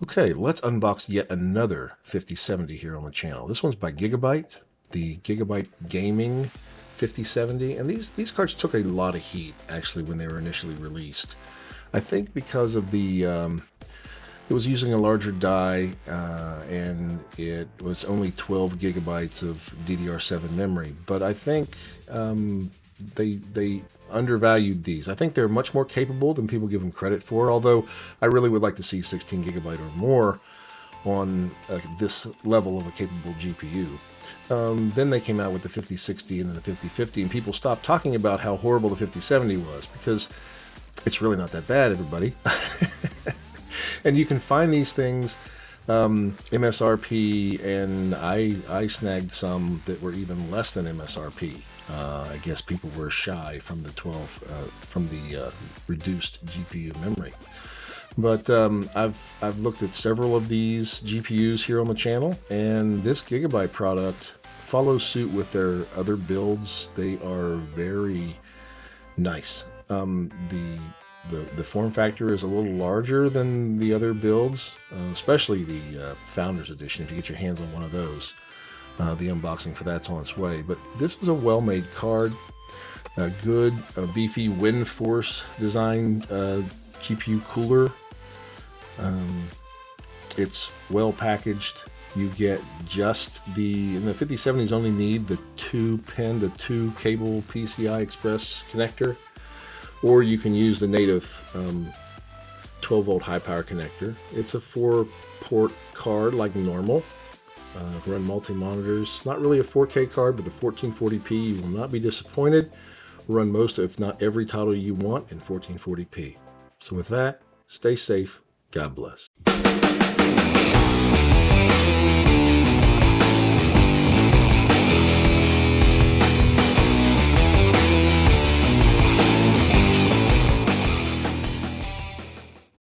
Okay, let's unbox yet another 5070 here on the channel. This one's by Gigabyte, the Gigabyte Gaming 5070, and these cards took a lot of heat actually when they were initially released. I think because of the it was using a larger die and it was only 12 gigabytes of DDR7 memory, but I think they undervalued these. I think they're much more capable than people give them credit for, although I really would like to see 16 gigabyte or more on this level of a capable GPU. Then they came out with the 5060 and then the 5050, and people stopped talking about how horrible the 5070 was because it's really not that bad, everybody. And you can find these things MSRP, and I snagged some that were even less than MSRP. I guess people were shy from the reduced GPU memory. But I've looked at several of these GPUs here on the channel, and this Gigabyte product follows suit with their other builds. They are very nice. The form factor is a little larger than the other builds, especially the Founders Edition. If you get your hands on one of those, the unboxing for that's on its way. But this was a well-made card, a good, beefy WindForce designed GPU cooler. It's well packaged. You get just and the 5070s only need the 2-pin, the 2-cable PCI Express connector, or you can use the native 12-volt high-power connector. It's a 4-port card like normal. Run multi-monitors. Not really a 4K card, but the 1440p, you will not be disappointed. Run most, if not every title you want in 1440p. So with that, stay safe. God bless.